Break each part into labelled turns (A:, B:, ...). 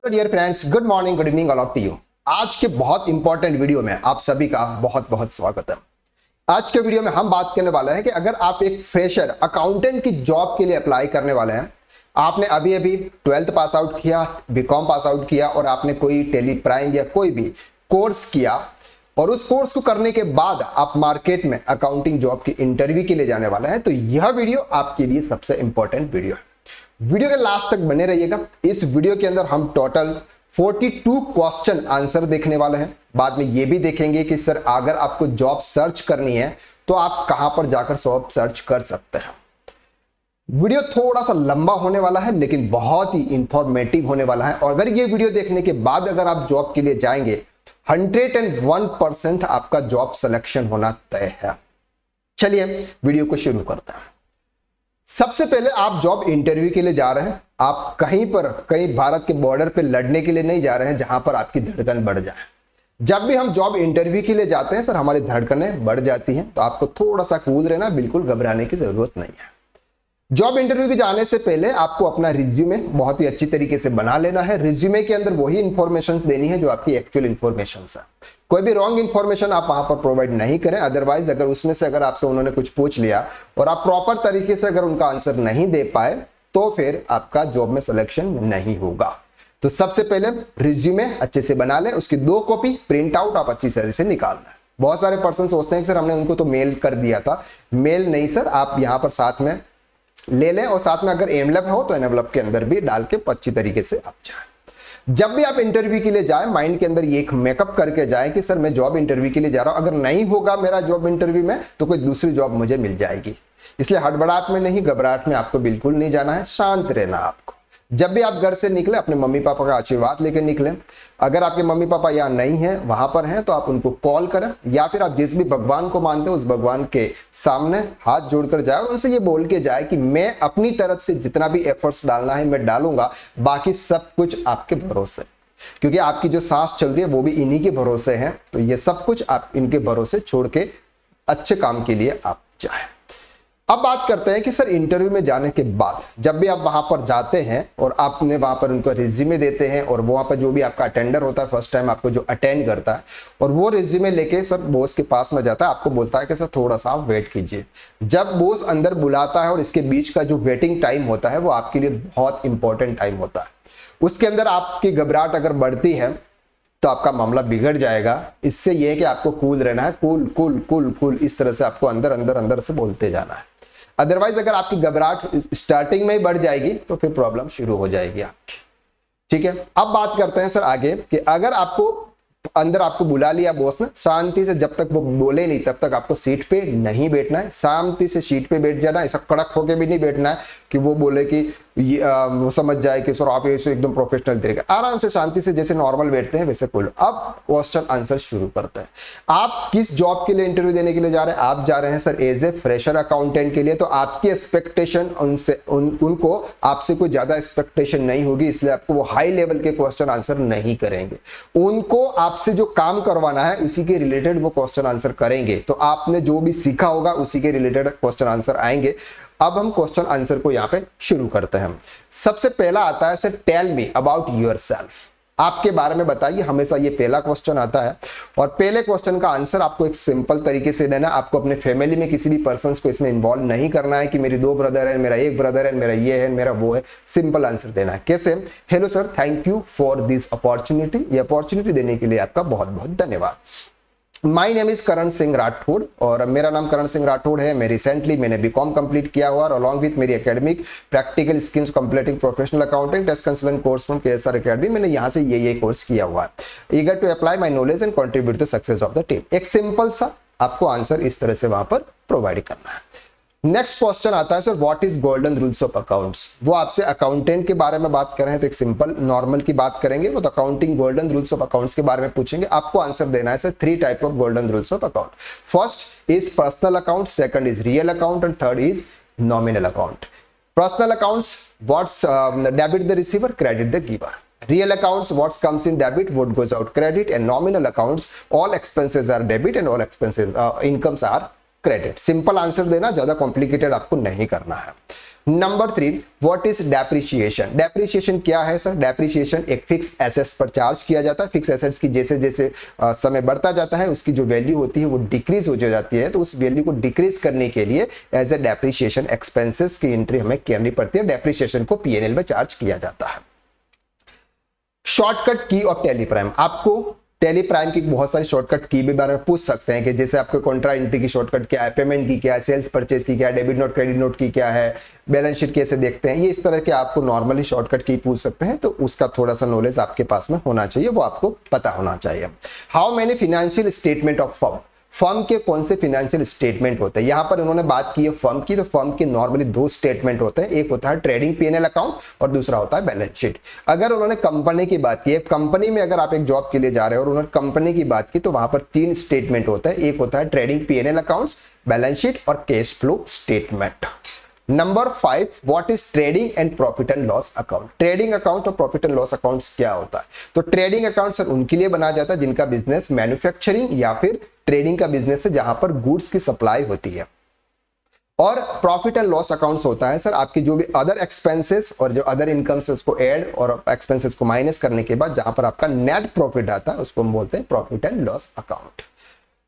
A: Dear friends, good morning, good evening all of you. आज के बहुत इंपॉर्टेंट वीडियो में आप सभी का बहुत बहुत स्वागत है। आज के वीडियो में हम बात करने वाले हैं कि अगर आप एक फ्रेशर अकाउंटेंट की जॉब के लिए अप्लाई करने वाले हैं, आपने अभी अभी 12th पास आउट किया, बीकॉम पास आउट किया और आपने कोई टेली प्राइम या कोई भी कोर्स किया और उस कोर्स को करने के बाद आप मार्केट में अकाउंटिंग जॉब की इंटरव्यू के लिए जाने वाला है, तो यह वीडियो आपके लिए सबसे इंपॉर्टेंट वीडियो है। वीडियो के लास्ट तक बने रहिएगा। इस वीडियो के अंदर हम टोटल 42 क्वेश्चन आंसर देखने वाले हैं। बाद में ये भी देखेंगे कि सर अगर आपको जॉब सर्च करनी है तो आप कहां पर जाकर जॉब सर्च कर सकते हैं। वीडियो थोड़ा सा लंबा होने वाला है लेकिन बहुत ही इंफॉर्मेटिव होने वाला है और अगर ये वीडियो देखने के बाद अगर आप जॉब के लिए जाएंगे 101% आपका जॉब सिलेक्शन होना तय है। चलिए वीडियो को शुरू करते हैं। सबसे पहले आप जॉब इंटरव्यू के लिए जा रहे हैं। आप कहीं भारत के बॉर्डर पे लड़ने के लिए नहीं जा रहे हैं जहां पर आपकी धड़कन बढ़ जाए। जब भी हम जॉब इंटरव्यू के लिए जाते हैं सर हमारी धड़कनें बढ़ जाती हैं, तो आपको थोड़ा सा कूल रहना, बिल्कुल घबराने की जरूरत नहीं है। जॉब इंटरव्यू के जाने से पहले आपको अपना रिज्यूमे बहुत ही अच्छी तरीके से बना लेना है। रिज्यूमे के अंदर वही इंफॉर्मेशन देनी है जो आपकी एक्चुअल इंफॉर्मेशन है। कोई भी रॉन्ग इंफॉर्मेशन आप वहां पर प्रोवाइड नहीं करें। अदरवाइज अगर उसमें से अगर आपसे उन्होंने कुछ पूछ लिया और आप प्रॉपर तरीके से अगर उनका आंसर नहीं दे पाए तो फिर आपका जॉब में सिलेक्शन नहीं होगा। तो सबसे पहले रिज्यूमे अच्छे से बना लें, उसकी 2 कॉपी प्रिंट आउट आप अच्छी तरह से निकालना है। बहुत सारे पर्सन सोचते हैं कि सर हमने उनको तो मेल कर दिया था। मेल नहीं सर, आप यहां पर साथ में ले लें और साथ में अगर एनवेलप हो तो एनवेलप के अंदर भी डाल के अच्छी तरीके से आप जाएं। जब भी आप इंटरव्यू के लिए जाएं माइंड के अंदर ये एक मेकअप करके जाएं कि सर मैं जॉब इंटरव्यू के लिए जा रहा हूं, अगर नहीं होगा मेरा जॉब इंटरव्यू में तो कोई दूसरी जॉब मुझे मिल जाएगी। इसलिए हड़बड़ाहट में नहीं, घबराहट में आपको बिल्कुल नहीं जाना है, शांत रहना आपको। जब भी आप घर से निकले अपने मम्मी पापा का आशीर्वाद लेकर निकले। अगर आपके मम्मी पापा यहाँ नहीं है, वहां पर हैं, तो आप उनको कॉल करें या फिर आप जिस भी भगवान को मानते हो उस भगवान के सामने हाथ जोड़कर जाए और उनसे ये बोल के जाए कि मैं अपनी तरफ से जितना भी एफर्ट्स डालना है मैं डालूंगा, बाकी सब कुछ आपके भरोसे, क्योंकि आपकी जो सांस चल रही है वो भी इन्हीं के भरोसे है। तो ये सब कुछ आप इनके भरोसे छोड़ के अच्छे काम के लिए आप जाए। अब बात करते हैं कि सर इंटरव्यू में जाने के बाद जब भी आप वहां पर जाते हैं और आपने वहां पर उनको रिज्यूमे देते हैं और वहां पर जो भी आपका अटेंडर होता है, फर्स्ट टाइम आपको जो अटेंड करता है और वो रिज्यूमे लेके सर बॉस के पास में जाता है, आपको बोलता है कि सर थोड़ा सा आप वेट कीजिए। जब बॉस अंदर बुलाता है और इसके बीच का जो वेटिंग टाइम होता है वो आपके लिए बहुत इंपॉर्टेंट टाइम होता है। उसके अंदर आपकी घबराहट अगर बढ़ती है तो आपका मामला बिगड़ जाएगा। इससे यह है कि आपको कूल रहना है, कूल कूल कूल कूल, इस तरह से आपको अंदर अंदर अंदर से बोलते जाना है। अदरवाइज अगर आपकी घबराहट स्टार्टिंग में ही बढ़ जाएगी तो फिर प्रॉब्लम शुरू हो जाएगी आपकी। ठीक है, अब बात करते हैं सर आगे कि अगर आपको अंदर आपको बुला लिया बॉस ने, शांति से जब तक वो बोले नहीं तब तक आपको सीट पे नहीं बैठना है। शांति से सीट पे बैठ जाना, ऐसा कड़क होके भी नहीं बैठना है कि वो बोले कि वो समझ जाए कि सर आप ऐसे एकदम प्रोफेशनल तरीके। आराम से शांति से जैसे नॉर्मल बैठते हैं वैसे बोलो। अब क्वेश्चन आंसर शुरू करते हैं। आप किस जॉब के लिए इंटरव्यू देने के लिए जा रहे हैं? आप जा रहे हैं sir as a fresher accountant के लिए। तो आपकी एक्सपेक्टेशन उनसे उनको आपसे कोई ज्यादा एक्सपेक्टेशन नहीं होगी, इसलिए आपको वो हाई लेवल के क्वेश्चन आंसर नहीं करेंगे। उनको आपसे जो काम करवाना है उसी के रिलेटेड वो क्वेश्चन आंसर करेंगे। तो आपने जो भी सीखा होगा उसी के रिलेटेड क्वेश्चन आंसर आएंगे। अब हम क्वेश्चन आंसर को यहां पे शुरू करते हैं। सबसे पहला आता है sir tell me about yourself. आपके बारे में बताइए। हमेशा ये पहला क्वेश्चन आता है और पहले क्वेश्चन का आंसर आपको एक सिंपल तरीके से देना। आपको अपने फैमिली में किसी भी पर्सन को इसमें इन्वॉल्व नहीं करना है कि मेरी 2 ब्रदर है, मेरा 1 ब्रदर है, मेरा ये है, मेरा वो है। सिंपल आंसर देना है। कैसे? Hello sir, thank you for this opportunity. ये अपॉर्चुनिटी देने के लिए आपका बहुत बहुत धन्यवाद। My name is Karan Singh Rathore और मेरा नाम करण सिंह राठौड़ है। मैंने बीकॉम कंप्लीट किया हुआ और अलॉन्ग विथ मेरी academic practical skills completing professional accounting test consultant course from KSR academy. मैंने यहाँ से ये कोर्स किया हुआ है। Eager to apply my knowledge and contribute to success of the team. एक सिंपल सा आपको आंसर इस तरह से वहां पर प्रोवाइड करना है। नेक्स्ट क्वेश्चन आता है sir what is golden rules of accounts. वो आपसे अकाउंटेंट के बारे में बात कर रहे हैं तो एक सिंपल नॉर्मल की बात करेंगे। वो तो accounting golden rules of accounts के बारे में पूछेंगे। आपको आंसर देना है sir 3 type of golden rules of account. First is personal account, second is real account and third is nominal account. Personal accounts what's debit the receiver, credit the giver. Real accounts, what comes in debit, what goes out credit, and nominal accounts, all expenses are debit and all expenses, incomes are credit. Simple answer देना, ज्यादा complicated आपको नहीं करना है। Number 3, what is depreciation. Depreciation क्या है sir? Depreciation एक fix assets पर चार्ज किया जाता है। फिक्स एसेट्स की जैसे जैसे समय बढ़ता जाता है उसकी जो वैल्यू होती है वो डिक्रीज हो जाती है, तो उस वैल्यू को डिक्रीज करने के लिए एज ए डेप्रिसिएशन एक्सपेंसेस की एंट्री हमें करनी पड़ती है। डेप्रिसिएशन को पीएनएल में चार्ज किया जाता है। शॉर्टकट की ऑफ टैली प्राइम, आपको टैली प्राइम की बहुत सारी शॉर्टकट की भी बारे में पूछ सकते हैं कि जैसे आपके कॉन्ट्रा एंट्री की शॉर्टकट क्या है, पेमेंट की क्या है, सेल्स परचेज की क्या है, डेबिट नोट क्रेडिट नोट की क्या है, बैलेंस शीट कैसे देखते हैं, ये इस तरह के आपको नॉर्मली शॉर्टकट की पूछ सकते हैं, तो उसका थोड़ा सा नॉलेज आपके पास में होना चाहिए, वो आपको पता होना चाहिए। How many financial statement of firm, firm के कौन से फाइनेंशियल स्टेटमेंट होते हैं। यहां पर उन्होंने बात की है फर्म की, तो फर्म के नॉर्मली 2 स्टेटमेंट होते हैं, एक होता है ट्रेडिंग पीएनएल अकाउंट और दूसरा होता है बैलेंस शीट। अगर उन्होंने कंपनी की बात की है, कंपनी में अगर आप एक जॉब के लिए जा रहे हो और उन्होंने कंपनी की बात की, तो वहां पर 3 स्टेटमेंट होते हैं, एक होता है trading PNL accounts, balance sheet और cash flow statement. Number 5, what is trading and profit and loss account. Trading account और प्रॉफिट एंड लॉस अकाउंट्स क्या होता है? तो ट्रेडिंग अकाउंट सर उनके लिए बनाया जाता है जिनका बिजनेस मैन्युफैक्चरिंग या फिर ट्रेडिंग का बिजनेस है, जहां पर गुड्स की सप्लाई होती है। और प्रॉफिट एंड लॉस अकाउंट्स होता है सर आपकी जो भी अदर एक्सपेंसेस और जो अदर इनकम से उसको ऐड और एक्सपेंसेस को माइनस करने के बाद जहां पर आपका नेट प्रॉफिट आता है उसको हम बोलते हैं profit and loss account.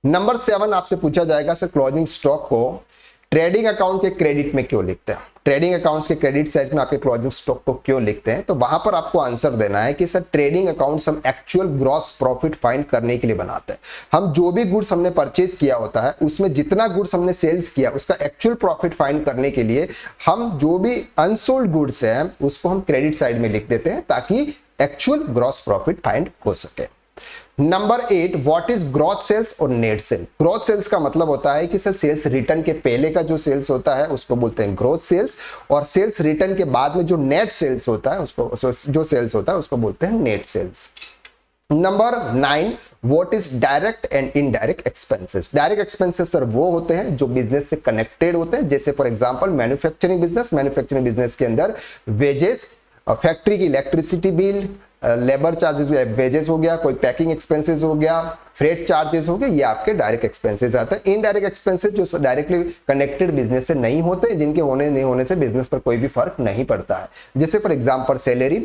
A: Number 7 आपसे पूछा जाएगा सर क्लोजिंग स्टॉक को ट्रेडिंग अकाउंट के क्रेडिट में क्यों लिखते हैं। ट्रेडिंग अकाउंट्स के क्रेडिट साइड में आपके क्लोजिंग स्टॉक को क्यों लिखते हैं, तो वहां पर आपको आंसर देना है कि सर ट्रेडिंग अकाउंट्स हम एक्चुअल ग्रॉस प्रॉफिट फाइंड करने के लिए बनाते हैं। हम जो भी गुड्स हमने परचेज किया होता है उसमें जितना गुड्स हमने सेल्स किया उसका एक्चुअल प्रॉफिट फाइंड करने के लिए हम जो भी अनसोल्ड गुड्स है उसको हम क्रेडिट साइड में लिख देते हैं ताकि एक्चुअल ग्रॉस प्रॉफिट फाइंड हो सके। Number 8, what is gross sales और नेट सेल। ग्रॉस सेल्स का मतलब होता है कि सर सेल्स रिटर्न के पहले का जो सेल्स होता है उसको बोलते हैं ग्रॉस सेल्स, और सेल्स रिटर्न के बाद में जो नेट सेल्स होता है उसको जो सेल्स होता है उसको बोलते हैं net sales. Number 9, what is direct and indirect expenses. Direct expenses sir वो होते हैं जो बिजनेस से कनेक्टेड होते हैं, जैसे फॉर एग्जांपल मैन्युफैक्चरिंग बिजनेस के अंदर वेजेस, फैक्ट्री की electricity bill, labour charges wages हो गया, कोई पैकिंग एक्सपेंसेस हो गया, फ्रेट चार्जेस हो गए, ये आपके डायरेक्ट एक्सपेंसेस आते हैं। इनडायरेक्ट एक्सपेंसेस जो डायरेक्टली कनेक्टेड बिजनेस से नहीं होते, जिनके होने नहीं होने से बिजनेस पर कोई भी फर्क नहीं पड़ता है, जैसे for example salary,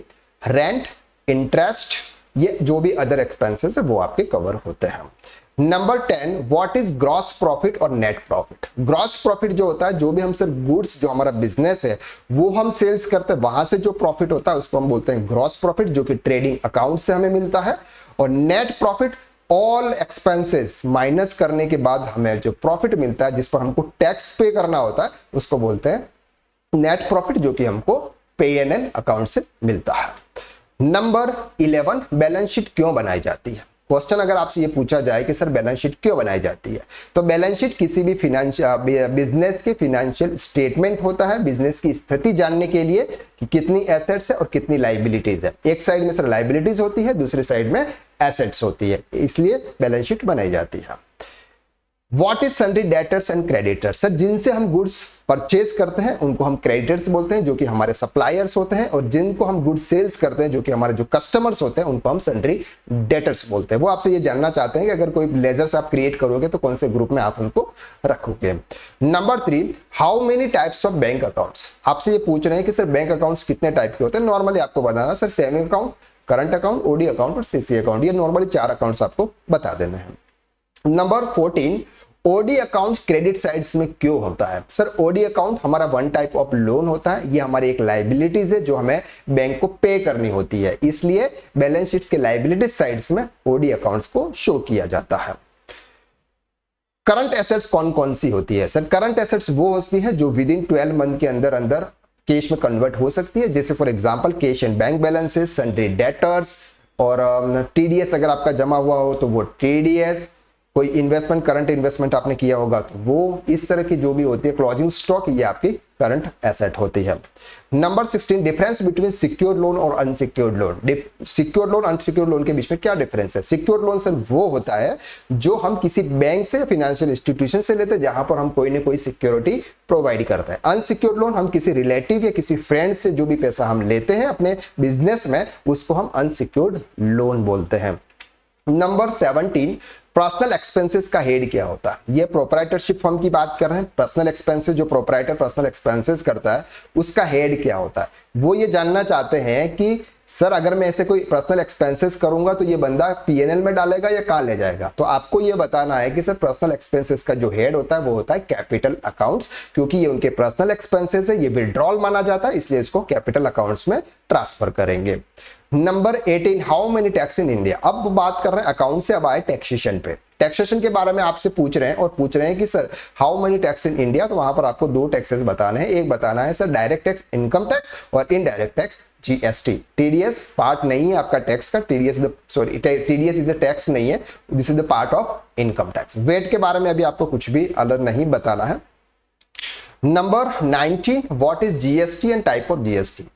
A: rent, interest, ये जो भी अदर एक्सपेंसेस है वो आपके कवर होते हैं। Number 10, what is gross profit और नेट प्रॉफिट। ग्रॉस प्रॉफिट जो होता है जो भी हम सर गुड्स जो हमारा बिजनेस है वो हम सेल्स करते हैं वहां से जो प्रॉफिट होता है उसको हम बोलते हैं ग्रॉस प्रॉफिट, जो कि ट्रेडिंग अकाउंट से हमें मिलता है। और net profit all expenses minus करने के बाद हमें जो प्रॉफिट मिलता है जिस पर हमको टैक्स पे करना होता है उसको बोलते हैं नेट प्रॉफिट, जो कि हमको पीएनएल अकाउंट से मिलता है। नंबर 11, बैलेंस शीट क्यों बनाई जाती है। क्वेश्चन अगर आपसे ये पूछा जाए कि सर बैलेंस शीट क्यों बनाई जाती है, तो बैलेंस शीट किसी भी बिजनेस के फाइनेंशियल स्टेटमेंट होता है बिजनेस की स्थिति जानने के लिए कि कितनी एसेट्स है और कितनी लाइबिलिटीज है। एक साइड में सर लाइबिलिटीज होती है, दूसरी साइड में एसेट्स होती है, इसलिए बैलेंस शीट बनाई जाती है। What is sundry debtors and creditors. Sir जिनसे हम गुड्स परचेज करते हैं उनको हम क्रेडिटर्स बोलते हैं, जो कि हमारे सप्लायर्स होते हैं, और जिनको हम गुड्स सेल्स करते हैं जो कि हमारे जो कस्टमर्स होते हैं उनको हम सन्ड्री डेटर्स बोलते हैं। वो आपसे ये जानना चाहते हैं कि अगर कोई लेजर्स आप क्रिएट करोगे तो कौन से ग्रुप में आप उनको रखोगे। Number 3, how many types of bank accounts. आपसे ये पूछ रहे हैं कि सर बैंक अकाउंट्स कितने टाइप के होते हैं। नॉर्मली आपको बताना sir saving account, current account, OD account और सीसी अकाउंट, ये नॉर्मली 4 अकाउंट्स आपको बता देने हैं। Number 14, OD account credit sides में क्यों होता है। सर ओडी अकाउंट हमारा वन टाइप ऑफ लोन होता है, ये हमारी एक लाइबिलिटीज है जो हमें बैंक को पे करनी होती है, इसलिए बैलेंस शीट्स के लाइबिलिटीज साइड्स में ओडी अकाउंट्स को शो किया जाता है। करंट एसेट्स कौन कौन सी होती है। सर करंट एसेट्स वो होती है जो विद इन 12 मंथ के अंदर अंदर कैश में कन्वर्ट हो सकती है, जैसे for example cash and bank balances, sundry debtors, और टीडीएस अगर आपका जमा हुआ हो तो वो टीडीएस, कोई इन्वेस्टमेंट करंट इन्वेस्टमेंट आपने किया होगा तो वो, इस तरह की जो भी होती है क्लोजिंग स्टॉक, ये आपकी करंट एसेट होती है। Number 16, difference between secured loan और unsecured loan. Secured loan unsecured loan के बीच में क्या डिफरेंस है। सिक्योर्ड लोन सर वो होता है जो हम किसी बैंक से या फाइनेंशियल इंस्टीट्यूशन से लेते हैं जहां पर हम कोई ना कोई सिक्योरिटी प्रोवाइड करते हैं। अनसिक्योर्ड लोन हम किसी रिलेटिव या किसी फ्रेंड से जो भी पैसा हम लेते हैं अपने बिजनेस में उसको हम अनसिक्योर्ड लोन बोलते हैं। नंबर 17, पर्सनल एक्सपेंसेस का हेड क्या होता है? ये प्रोप्राइटरशिप फर्म की बात कर रहे हैं। पर्सनल एक्सपेंसेस, जो प्रोप्राइटर पर्सनल एक्सपेंसेस करता है उसका हेड क्या होता है? वो ये जानना चाहते हैं कि सर अगर मैं ऐसे कोई पर्सनल एक्सपेंसेस करूंगा तो ये बंदा पीएनएल में डालेगा या कहां ले जाएगा? तो आपको ये बताना है कि सर पर्सनल एक्सपेंसेस का जो हेड होता है वो होता है कैपिटल अकाउंट्स, क्योंकि ये उनके पर्सनल एक्सपेंसेस है, ये विड्रॉल माना जाता है, इसलिए इसको कैपिटल अकाउंट्स में ट्रांसफर करेंगे। Number 18, how many tax in India? अब बात कर रहे हैं अकाउंट से, अब आए टैक्सेशन पे। टैक्सेशन के बारे में आपसे पूछ रहे हैं और पूछ रहे हैं कि sir how many tax in India, तो वहां पर आपको दो टैक्सेस बताने हैं। एक बताना है sir direct tax income tax और indirect tax GST. TDS part नहीं है आपका टैक्स का, टीडीएस इज द टैक्स नहीं है, this is the part of income tax. VAT के बारे में अभी आपको कुछ भी अलग नहीं बताना है। Number 19, what is GST and type of GST?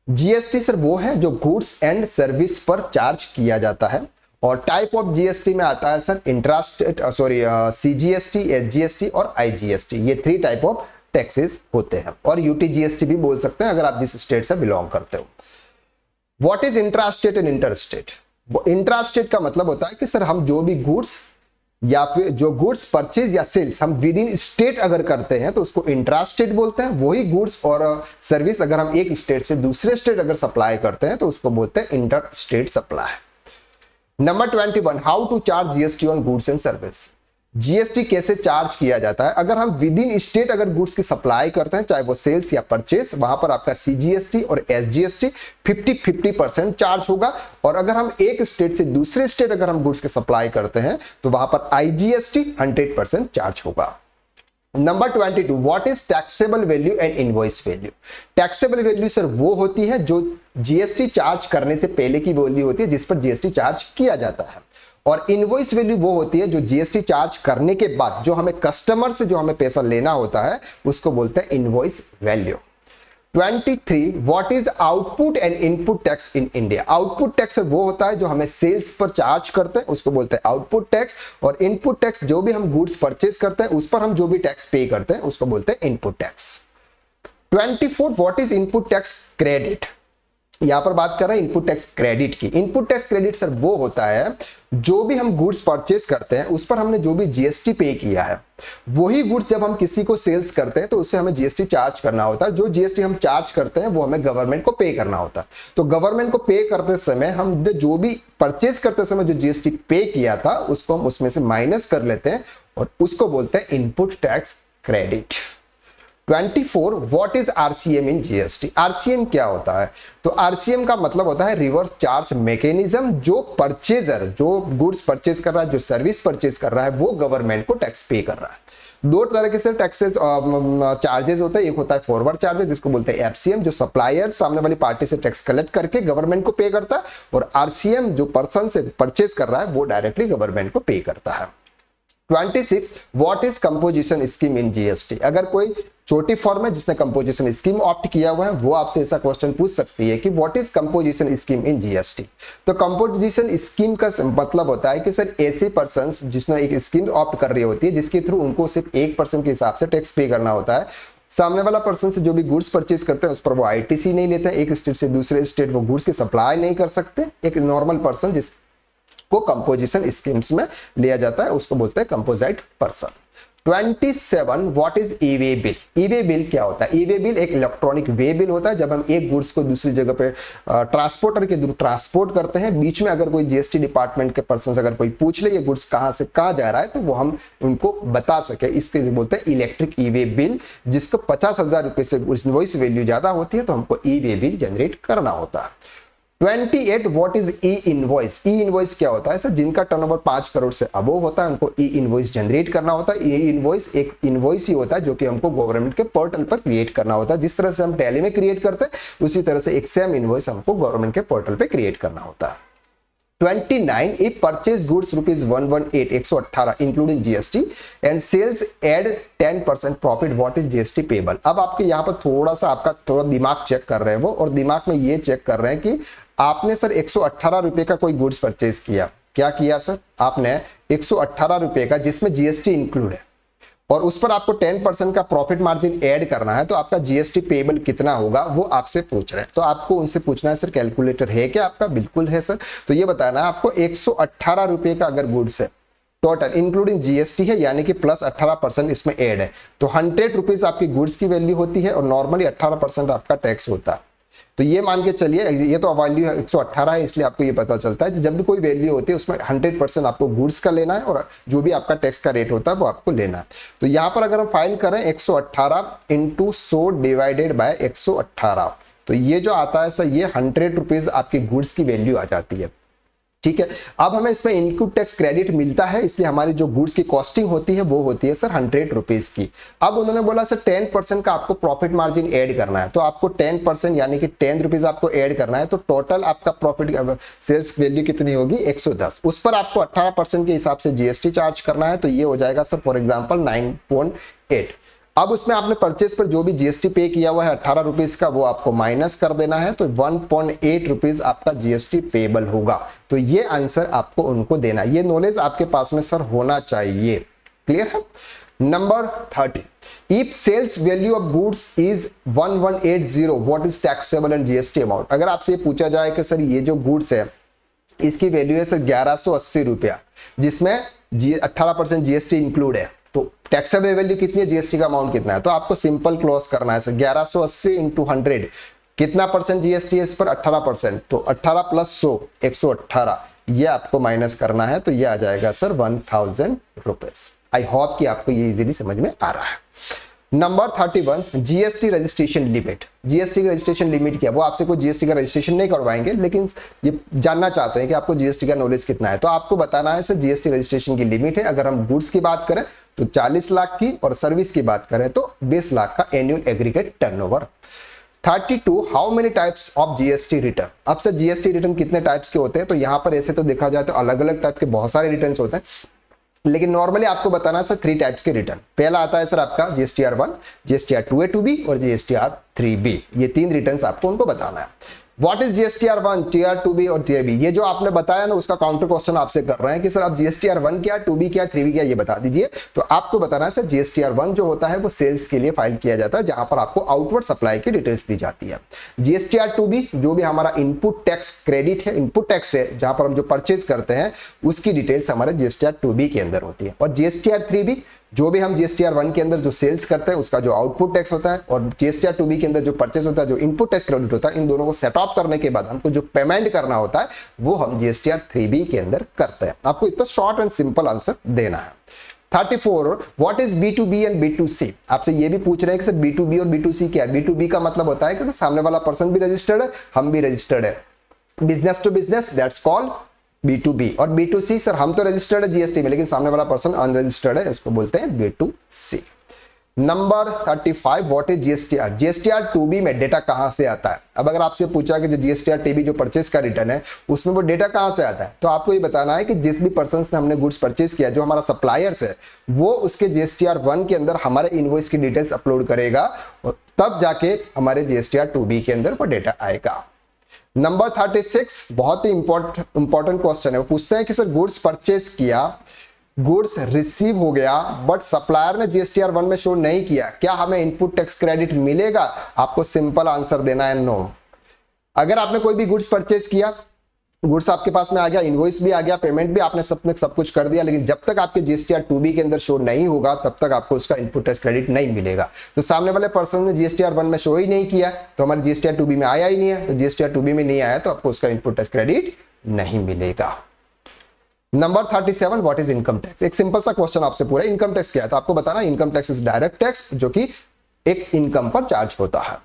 A: GST sir वो है जो गुड्स एंड सर्विस पर चार्ज किया जाता है, और टाइप ऑफ जीएसटी में आता है सर इंट्रास्टेट सीजीएसटी, एसजीएसटी और आईजीएसटी। ये 3 टाइप ऑफ टैक्सेस होते हैं, और यूटीजीएसटी भी बोल सकते हैं अगर आप जिस स्टेट से बिलोंग करते हो। What is intrastate and interstate? Intrastate का मतलब होता है कि सर हम जो भी गुड्स या फिर जो गुड्स परचेज या सेल्स हम विद इन स्टेट अगर करते हैं तो उसको इंट्रास्टेट बोलते हैं। वही गुड्स और सर्विस अगर हम एक स्टेट से दूसरे स्टेट अगर सप्लाई करते हैं तो उसको बोलते हैं inter state supply. Number 21, how to charge GST on goods and service? GST कैसे चार्ज किया जाता है? अगर हम विद इन स्टेट अगर गुड्स की सप्लाई करते हैं, चाहे वो सेल्स या परचेस, वहां पर आपका सीजीएसटी और एसजीएसटी 50-50% चार्ज होगा। और अगर हम एक स्टेट से दूसरे स्टेट अगर हम गुड्स की सप्लाई करते हैं तो वहां पर आईजीएसटी 100% चार्ज होगा। Number 22, what is taxable value and invoice value? Taxable value sir वो होती है जो जीएसटी चार्ज करने से पहले की वैल्यू होती है जिस पर जीएसटी चार्ज किया जाता है, और इनवॉइस वैल्यू वो होती है जो जीएसटी चार्ज करने के बाद जो हमें कस्टमर से जो हमें पैसा लेना होता है उसको बोलते हैं invoice value. 23, what is output and input tax in India? Output tax वो होता है जो हमें सेल्स पर चार्ज करते हैं, उसको बोलते हैं आउटपुट टैक्स, और इनपुट टैक्स जो भी हम गुड्स परचेज करते हैं उस पर हम जो भी टैक्स पे करते हैं उसको बोलते हैं input tax. 24, what is input tax credit? यहां पर बात कर रहे हैं इनपुट टैक्स क्रेडिट की। इनपुट टैक्स क्रेडिट सर वो होता है जो भी हम गुड्स परचेस करते हैं उस पर हमने जो भी जीएसटी पे किया है, वही गुड्स जब हम किसी को सेल्स करते हैं तो उससे हमें जीएसटी चार्ज करना होता है। जो जीएसटी हम चार्ज करते हैं वो हमें गवर्नमेंट को पे करना होता है। तो गवर्नमेंट को पे करते समय हम जो भी परचेस करते समय जो जीएसटी पे किया था उसको हम उसमें से माइनस कर लेते हैं और उसको बोलते हैं input tax credit. 24, what is RCM in GST? RCM क्या होता है? तो आरसीएम का मतलब होता है रिवर्स चार्ज मैकेनिज्म। जो परचेजर जो गुड्स परचेज कर रहा है, जो सर्विस परचेज कर रहा है, वो गवर्नमेंट को टैक्स पे कर रहा है। दो तरह के से टैक्सेस चार्जेस होते हैं। एक होता है फॉरवर्ड चार्जेस जिसको बोलते हैं एफसीएम, जो सप्लायर सामने वाली पार्टी से टैक्स कलेक्ट करके गवर्नमेंट को पे करता है, और आरसीएम जो पर्सन से परचेज कर रहा है वो डायरेक्टली गवर्नमेंट को पे करता है। 26, what is composition scheme in GST? अगर कोई छोटी फॉर्म है जिसने कंपोजिशन स्कीम ऑप्ट किया हुआ है वो आपसे ऐसा क्वेश्चन पूछ सकती है कि what is composition scheme in GST? तो कंपोजिशन स्कीम का मतलब होता है कि सर ऐसे पर्संस जिसने एक स्कीम ऑप्ट कर रही होती है जिसके थ्रू उनको सिर्फ 1% के हिसाब से टैक्स पे करना होता है। सामने वाला पर्सन से जो भी गुड्स परचेज करते हैं उस पर वो आईटीसी नहीं लेते हैं, एक स्टेट से दूसरे स्टेट वो गुड्स की सप्लाई नहीं कर सकते। एक नॉर्मल पर्सन जिसको कंपोजिशन स्कीम्स में लिया जाता है उसको बोलते हैं composite person. 27, what is E way bill? E way bill क्या होता है? ई वे बिल एक इलेक्ट्रॉनिक वे बिल होता है। जब हम एक गुड्स को दूसरी जगह पे ट्रांसपोर्टर के थ्रू ट्रांसपोर्ट करते हैं, बीच में अगर कोई जीएसटी डिपार्टमेंट के पर्सन अगर कोई पूछ ले ये गुड्स कहां से कहां जा रहा है तो वो हम उनको बता सके, इसके लिए बोलते हैं इलेक्ट्रिक ई वे बिल। जिसको 50,000 रुपए से इनवॉइस वैल्यू ज्यादा होती है तो हमको ई वे बिल जनरेट करना होता है। 28, what is E invoice? E invoice क्या होता है सर? जिनका टर्नओवर 5 करोड़ से अबोव होता है उनको ई इनवॉइस जनरेट करना होता है। ई इनवॉइस एक इनवॉइस ही होता है जो कि हमको गवर्नमेंट के पोर्टल पर क्रिएट करना होता है। जिस तरह से हम टैली में क्रिएट करते हैं उसी तरह से एक सेम इनवॉइस हमको गवर्नमेंट के पोर्टल पे क्रिएट करना होता है। 29, if purchase goods rupees 118 including GST and sales add 10% profit, what is GST payable? अब आपके यहाँ पर थोड़ा सा आपका थोड़ा दिमाग चेक कर रहे हैं वो, और दिमाग में ये चेक कर रहे हैं कि आपने सर 118 रुपए का कोई गुड्स परचेज किया। क्या किया सर? आपने 118 रुपए का जिसमें जीएसटी इंक्लूड है और उस पर आपको 10% का प्रॉफिट मार्जिन ऐड करना है, तो आपका जीएसटी पेएबल कितना होगा वो आपसे पूछ रहे हैं। तो आपको उनसे पूछना है सर कैलकुलेटर है क्या आपका? बिल्कुल है सर। तो ये बताना है आपको 118 रुपए का अगर गुड्स है टोटल इंक्लूडिंग जीएसटी है, यानी कि प्लस 18% इसमें ऐड है, तो 100 रुपीज आपकी गुड्स की वैल्यू होती है और नॉर्मली 18% आपका टैक्स होता है। तो ये मान के चलिए, ये तो वैल्यू 118 है, इसलिए आपको ये पता चलता है कि जब भी कोई वैल्यू होती है उसमें 100% आपको गुड्स का लेना है और जो भी आपका टैक्स का रेट होता है वो आपको लेना है। तो यहाँ पर अगर हम फाइंड करें 118 इंटू 100 डिवाइडेड बाय 118, तो ये जो आता है सर ये 100 रुपीज आपकी गुड्स की वैल्यू आ जाती है। ठीक है, अब हमें इसमें इनपुट टैक्स क्रेडिट मिलता है, इसलिए हमारी जो गुड्स की कॉस्टिंग होती है वो होती है सर 100 रुपीज की। अब उन्होंने बोला सर 10% का आपको प्रॉफिट मार्जिन ऐड करना है, तो आपको 10% यानी कि 10 रुपीज आपको ऐड करना है, तो टोटल आपका प्रॉफिट सेल्स वैल्यू कितनी होगी 110। उस पर आपको 18% के हिसाब से जीएसटी चार्ज करना है, तो ये हो जाएगा सर फॉर एग्जाम्पल 9.8। अब उसमें आपने परचेस पर जो भी जीएसटी पे किया हुआ है 18 रुपीज का, वो आपको माइनस कर देना है, तो 1.8 रुपीज आपका जीएसटी पेएबल होगा। तो ये आंसर आपको उनको देना है, ये नॉलेज आपके पास में सर होना चाहिए। क्लियर है? Number 30, if sales value of goods is 1180 what is taxable and GST amount. अगर आपसे ये पूछा जाए कि सर ये जो गुड्स है इसकी वैल्यू है सर 1180 रुपया, जिसमें 18% जीएसटी इंक्लूड है, तो टैक्सेबल वैल्यू कितनी है, जीएसटी का अमाउंट कितना है, तो आपको सिंपल क्लोज करना है सर 1180 इंटू 100, कितना परसेंट जीएसटी है इस पर 18%, तो 18 प्लस 100 118, ये आपको माइनस करना है, तो ये आ जाएगा सर 1000 रुपीज। आई होप कि आपको ये इजीली समझ में आ रहा है। Number 31, GST registration limit. GST का रजिस्ट्रेशन लिमिट क्या है, वो आपसे कोई जीएसटी का रजिस्ट्रेशन नहीं करवाएंगे, लेकिन ये जानना चाहते हैं कि आपको जीएसटी का नॉलेज कितना है, तो आपको बताना है सर जीएसटी रजिस्ट्रेशन की लिमिट है, अगर हम गुड्स की बात करें तो 40 लाख की और सर्विस की बात करें तो 20 लाख का annual aggregate turnover. 32, how many types of GST return. अब सर जीएसटी रिटर्न कितने टाइप्स के होते हैं, तो यहाँ पर ऐसे तो देखा जाए तो अलग अलग टाइप के बहुत सारे रिटर्न होते हैं, लेकिन नॉर्मली आपको बताना है सर 3 टाइप्स के रिटर्न। पहला आता है सर आपका जीएसटीआर 1, जीएसटीआर 2A 2B और जीएसटीआर 3B, ये 3 रिटर्न आपको उनको बताना है। What is GSTR 1, TR 2B और टीआर बी, ये जो आपने बताया ना उसका काउंटर क्वेश्चन आपसे कर रहे हैं कि सर आप जीएसटीआर 1 क्या, 2B क्या, 3B क्या, ये बता दीजिए। तो आपको बताना है सर जीएसटीआर 1 जो होता है वो सेल्स के लिए फाइल किया जाता है, जहां पर आपको आउटवर्ड सप्लाई की डिटेल्स दी जाती है। जीएसटीआर 2B जो भी हमारा इनपुट टैक्स क्रेडिट है, इनपुट टैक्स है, जहां पर हम जो परचेज करते हैं उसकी डिटेल्स हमारे जीएसटीआर 2B के अंदर होती है। और जीएसटीआर 3B जो भी हम जीएसटीआर 1 के अंदर जो सेल्स करते हैं उसका जो आउटपुट टैक्स होता है, और जीएसटीआर 2B के अंदर जो परचेस होता है, जो इनपुट टैक्स क्रेडिट होता है, इन दोनों को सेट ऑफ करने के बाद हमको जो पेमेंट करना होता है वो हम जीएसटीआर 3B के अंदर करते हैं। आपको इतना शॉर्ट एंड सिंपल आंसर देना है। 34, what is B2B and B2C। आपसे ये भी पूछ रहे हैं कि सर B2B और B2C क्या है। B2B का मतलब होता है कि सर सामने वाला पर्सन भी रजिस्टर्ड है, हम भी रजिस्टर्ड है, business to business, that's called B2B। और B2C सर हम तो रजिस्टर्ड है जीएसटी में, लेकिन सामने वाला पर्सन अनरजिस्टर्ड है, इसको बोलते हैं B2C। Number 35, what is GSTR. GSTR 2B में डेटा कहां से आता है। अब अगर आपसे पूछा कि जो जीएसटीआर 2B जो परचेस का रिटर्न है उसमें वो डेटा कहां से आता है, तो आपको ये बताना है कि जिस भी पर्सन ने हमने गुड्स परचेस किया, जो हमारा सप्लायर्स है, वो उसके जीएसटीआर 1 के अंदर हमारे इनवॉइस की डिटेल्स अपलोड करेगा, और तब जाके हमारे जीएसटीआर 2B के अंदर वो डेटा आएगा। नंबर 36, बहुत ही इंपॉर्टेंट क्वेश्चन है। वो पूछते हैं कि सर गुड्स परचेस किया, गुड्स रिसीव हो गया, बट सप्लायर ने जीएसटीआर 1 में शो नहीं किया, क्या हमें इनपुट टैक्स क्रेडिट मिलेगा। आपको सिंपल आंसर देना है नो। अगर आपने कोई भी गुड्स परचेस किया, गुड्स आपके पास में आ गया, इनवॉइस भी आ गया, पेमेंट भी आपने सब कुछ कर दिया, लेकिन जब तक आपके जीएसटीआर 2B के अंदर शो नहीं होगा तब तक आपको उसका इनपुट टैक्स क्रेडिट नहीं मिलेगा। तो सामने वाले पर्सन ने जीएसटीआर 1 में शो ही नहीं किया, तो हमारे जीएसटीआर 2B में आया ही नहीं है, तो जीएसटीआर 2B में नहीं आया तो आपको उसका इनपुट टैक्स क्रेडिट नहीं मिलेगा। Number 37, what is income tax. एक सिंपल सा क्वेश्चन आपसे पूरा, इनकम टैक्स क्या है, तो आपको बताना income tax is direct tax जो कि एक इनकम पर चार्ज होता है।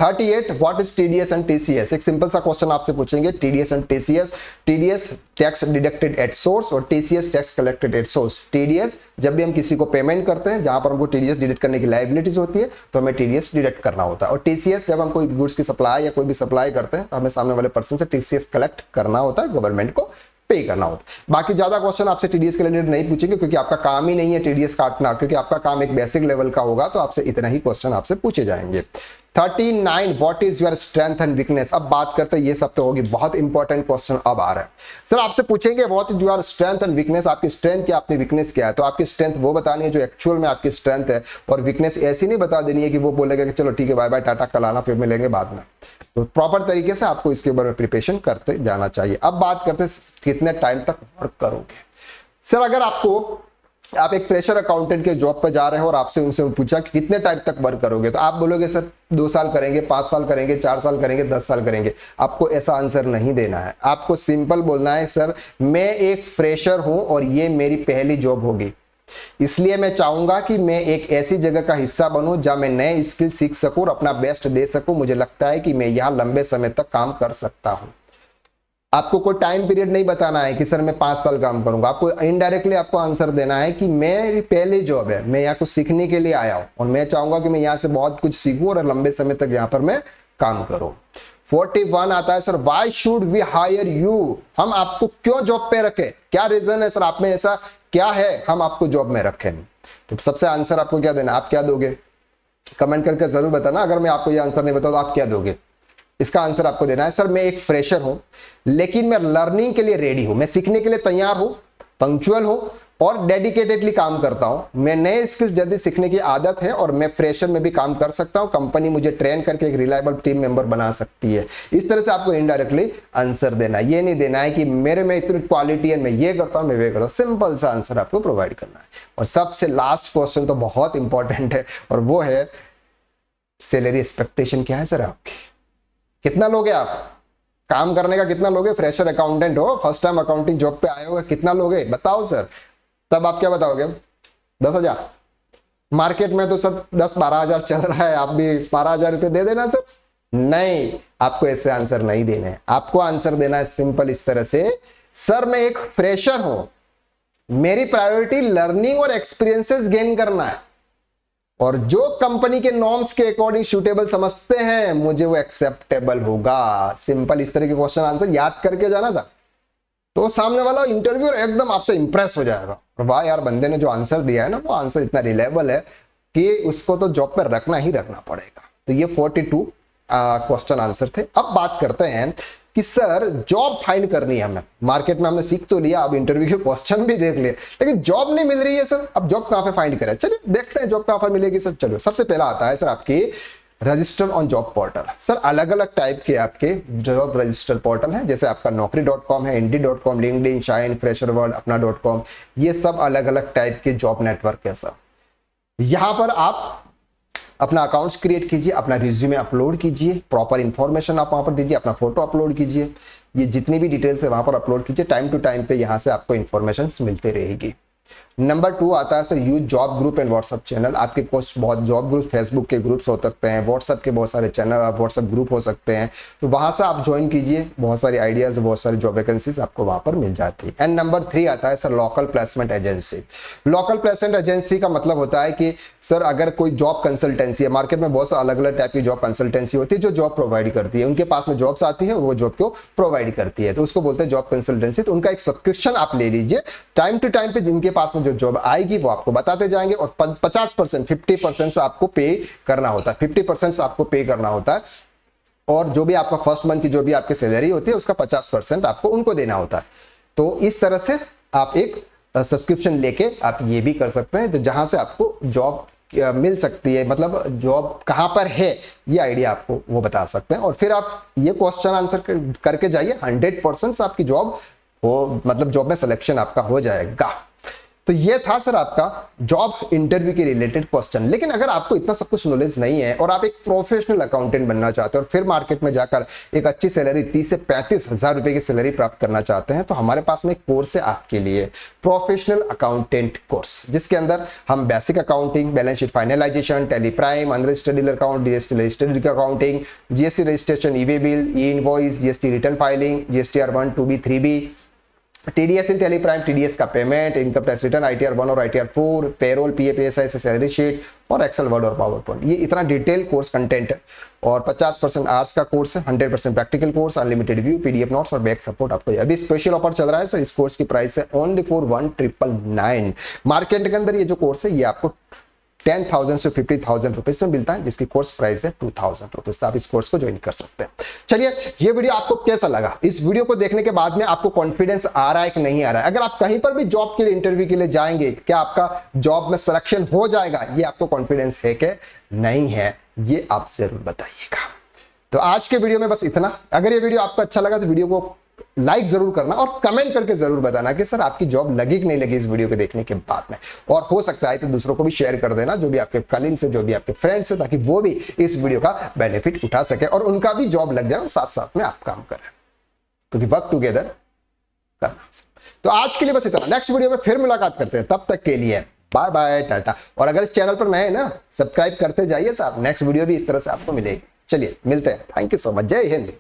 A: 38, what is TDS and TCS. एक सिंपल सा क्वेश्चन आपसे पूछेंगे, TDS and TCS. TDS tax deducted at source और TCS tax collected at source. TDS जब भी हम किसी को पेमेंट करते हैं, जहां पर हमको टीडीएस डिडक्ट करने की लायबिलिटीज होती है, तो हमें टीडीएस डिडक्ट करना होता है। और टीसीएस जब हम कोई गुड्स की सप्लाई या कोई भी सप्लाई करते हैं, तो हमें सामने वाले पर्सन से टीसीएस कलेक्ट करना होता है, गवर्नमेंट को पे करना होता है। बाकी ज्यादा क्वेश्चन आपसे टीडीएस के रिलेटेड नहीं पूछेंगे, क्योंकि आपका काम ही नहीं है टीडीएस काटना, क्योंकि आपका काम एक बेसिक लेवल का होगा, तो आपसे इतना ही क्वेश्चन आपसे पूछे जाएंगे। 39 what is your strength and weakness. अब बात करते हैं, ये सब तो होगी, बहुत इंपॉर्टेंट क्वेश्चन अब आ रहा है। सर आपसे पूछेंगे what is your strength and weakness, आपकी स्ट्रेंथ क्या, आपकी वीकनेस क्या है। तो आपकी स्ट्रेंथ वो बतानी है जो एक्चुअल में आपकी स्ट्रेंथ है, और वीकनेस ऐसी नहीं बता देनी है कि वो बोलेगा कि चलो ठीक है बाय बाय टाटा कल आना फिर मिलेंगे बाद में। तो प्रॉपर तरीके से आपको इसके बारे में प्रिपरेशन करते जाना चाहिए। अब बात करते हैं कितने टाइम तक वर्क करोगे। सर अगर आप एक फ्रेशर अकाउंटेंट के जॉब पर जा रहे हो और आपसे उनसे पूछा कि कितने टाइम तक वर्क करोगे, तो आप बोलोगे सर 2 साल करेंगे, 5 साल करेंगे, 4 साल करेंगे, 10 साल करेंगे। आपको ऐसा आंसर नहीं देना है, आपको सिंपल बोलना है सर मैं एक फ्रेशर हूं और ये मेरी पहली जॉब होगी, इसलिए मैं चाहूंगा कि मैं एक ऐसी जगह का हिस्सा बनूं जहां मैं नए स्किल सीख सकूं और अपना बेस्ट दे सकूं। मुझे लगता है कि मैं यहां लंबे समय तक काम कर सकता हूं। आपको कोई टाइम पीरियड नहीं बताना है कि सर मैं 5 साल काम करूंगा, आपको इनडायरेक्टली आपको आंसर देना है कि मेरी पहली जॉब है, मैं यहाँ कुछ सीखने के लिए आया हूं और मैं चाहूंगा कि मैं यहाँ से बहुत कुछ सीखूं और लंबे समय तक यहाँ पर मैं काम करूं। 41 आता है sir why should we hire you, हम आपको क्यों जॉब पे रखें, क्या रीजन है सर, आप में ऐसा क्या है हम आपको जॉब में रखें। तो सबसे आंसर आपको क्या देना, आप क्या दोगे कमेंट करके जरूर बताना। अगर मैं आपको ये आंसर नहीं बताऊं तो आप क्या दोगे। इसका आंसर आपको देना है सर मैं एक फ्रेशर हूं लेकिन मैं लर्निंग के लिए रेडी हूं, मैं सीखने के लिए तैयार हूं, पंक्चुअल हूं और डेडिकेटेडली काम करता हूं। मैं नए स्किल्स जल्दी सीखने की आदत है और मैं फ्रेशर में भी काम कर सकता हूं, कंपनी मुझे ट्रेन करके एक रिलायबल टीम मेंबर बना सकती है। इस तरह से आपको इनडायरेक्टली आंसर देना है, ये नहीं देना है कि मेरे में इतनी क्वालिटी है मैं ये करता हूं मैं वे करता हूं। सिंपल सा आंसर आपको प्रोवाइड करना है। और सबसे लास्ट क्वेश्चन तो बहुत इंपॉर्टेंट है और वो है सैलरी एक्सपेक्टेशन क्या है सर आपकी, कितना लोगे आप काम करने का, कितना लोगे, फ्रेशर अकाउंटेंट हो, फर्स्ट टाइम अकाउंटिंग जॉब पे आए हो, कितना लोगे बताओ सर। तब आप क्या बताओगे 10,000, मार्केट में तो सब 10-12 हजार चल रहा है, आप भी 12,000 रुपये दे देना सर। नहीं, आपको ऐसे आंसर नहीं देने हैं, आपको आंसर देना है सिंपल इस तरह से सर मैं एक फ्रेशर हूं, मेरी प्रायोरिटी लर्निंग और एक्सपीरियंसेस गेन करना है और जो कंपनी के नॉर्म्स के अकॉर्डिंग सूटेबल समझते हैं मुझे वो एक्सेप्टेबल होगा। सिंपल इस तरह के क्वेश्चन आंसर याद करके जाना सर, तो सामने वाला इंटरव्यूअर एकदम आपसे इंप्रेस हो जाएगा, वाह यार बंदे ने जो आंसर दिया है ना वो आंसर इतना रिलायबल है कि उसको तो जॉब पर रखना ही रखना पड़ेगा। तो ये 42 क्वेश्चन आंसर थे। अब बात करते हैं कि सर जॉब फाइंड करनी है हमें, मार्केट में हमने सीख तो लिया, अब इंटरव्यू के क्वेश्चन भी देख लिए, लेकिन जॉब नहीं मिल रही है सर, अब जॉब कहां पे फाइंड करें। चलिए देखते हैं जॉब कहां पर मिलेगी सर। चलो सबसे पहला आता है सर आपकी register on job portal. Sir अलग अलग टाइप के आपके जॉब रजिस्टर पोर्टल हैं, जैसे आपका naukri.com है, indeed.com, LinkedIn, Shine, fresher world, अपना.com, ये सब अलग अलग टाइप के जॉब नेटवर्क है सर। यहां पर आप अपना अकाउंट्स क्रिएट कीजिए, अपना रिज्यूमे अपलोड कीजिए, प्रॉपर इंफॉर्मेशन आप वहां पर दीजिए, अपना फोटो अपलोड कीजिए, ये जितनी भी डिटेल्स है वहां पर अपलोड कीजिए। टाइम टू टाइम पे यहां से आपको इंफॉर्मेशन मिलते रहेगी। नंबर 2 आता है sir use job group and WhatsApp channel. आपके पास बहुत जॉब ग्रुप, फेसबुक के ग्रुप्स हो सकते हैं, व्हाट्सएप के बहुत सारे चैनल, व्हाट्सएप ग्रुप हो सकते हैं, तो वहां से आप ज्वाइन कीजिए, बहुत सारी आइडियाज, बहुत सारी जॉब वैकेंसीज आपको वहां पर मिल जाती है। एंड नंबर 3 आता है sir local placement agency. Local placement agency का मतलब होता है कि सर अगर कोई जॉब कंसल्टेंसी है, मार्केट में बहुत अलग अलग टाइप की जॉब कंसल्टेंसी होती है जो जॉब प्रोवाइड करती है, उनके पास में जॉब्स आती है और वो जॉब को प्रोवाइड करती है, तो उसको बोलते हैं जॉब कंसल्टेंसी। तो उनका एक सब्सक्रिप्शन आप ले लीजिए, टाइम टू टाइम पे जिनके पास में जो जॉब आएगी वो आपको बताते जाएंगे और 50% 50% से आपको पे करना होता है, 50% से आपको पे करना होता है और जो भी आपका फर्स्ट मंथ की जो भी आपकी सैलरी होती है उसका 50% आपको उनको देना होता है। तो इस तरह से आप एक सब्सक्रिप्शन लेके आप ये भी कर सकते हैं, तो जहां से आपको जॉब मिल सकती है, मतलब जॉब कहां पर है ये आइडिया आपको वो बता सकते हैं। और फिर आप ये क्वेश्चन आंसर करके जाइए, 100% आपकी जॉब हो, मतलब जॉब में सिलेक्शन आपका हो जाएगा। तो ये था सर आपका जॉब इंटरव्यू के रिलेटेड क्वेश्चन। लेकिन अगर आपको इतना सब कुछ नॉलेज नहीं है और आप एक प्रोफेशनल अकाउंटेंट बनना चाहते हैं और फिर मार्केट में जाकर एक अच्छी सैलरी 30 से 35 हजार रुपए की सैलरी प्राप्त करना चाहते हैं, तो हमारे पास में एक कोर्स है आपके लिए, प्रोफेशनल अकाउंटेंट कोर्स, जिसके अंदर हम basic accounting, balance sheet finalisation, Tally Prime, unregistered dealer account, GST registered accounting, GST registration, e way bill, e invoice, GST return filing, GSTR 1, 2B, 3B, TDS in Tally Prime, TDS का payment, income tax return, ITR 1 और ITR 4, payroll, PFSI से salary sheet और Excel, Word और PowerPoint. ये इतना detail course content है और 50% hours का कोर्स है, 100% practical course, unlimited view, PDF notes और बैक सपोर्ट आपको। अभी स्पेशल ऑफर चल रहा है सर, इस कोर्स की प्राइस है ओनली फॉर 1999। मार्केट के अंदर ये जो कोर्स है ये आपको 10,000 से 50,000 रुपीज में मिलता है, जिसकी कोर्स प्राइस है 2,000 रुपीज। तो आप इस कोर्स को ज्वाइन कर सकते हैं। चलिए, ये वीडियो आपको कैसा लगा? इस वीडियो को देखने के बाद में आपको कॉन्फिडेंस आ रहा है कि नहीं आ रहा है? अगर आप कहीं पर भी जॉब के लिए, इंटरव्यू के लिए जाएंगे, क्या आपका जॉब में सिलेक्शन हो जाएगा? ये आपको कॉन्फिडेंस है कि नहीं है, ये आप जरूर बताइएगा। तो आज के वीडियो में बस इतना। अगर ये वीडियो आपको अच्छा लगा तो वीडियो को लाइक जरूर करना और कमेंट करके जरूर बताना कि सर आपकी जॉब लगी कि नहीं लगी इस वीडियो को देखने के बाद में। और हो सकता है तो दूसरों को भी शेयर कर देना, जो भी आपके कलीग्स है, जो भी आपके फ्रेंड्स है, ताकि वो भी इस वीडियो का बेनिफिट उठा सके और उनका भी जॉब लग जाए, साथ साथ में आप काम करें, क्योंकि वर्क टुगेदर करना। तो आज के लिए बस इतना। नेक्स्ट वीडियो में फिर मुलाकात करते हैं, तब तक के लिए बाय बाय, टाटा। और अगर इस चैनल पर नए हैं ना, सब्सक्राइब करते जाइए साहब, नेक्स्ट वीडियो भी इस तरह से आपको मिलेगी। चलिए मिलते हैं। Thank you so much. जय हिंद।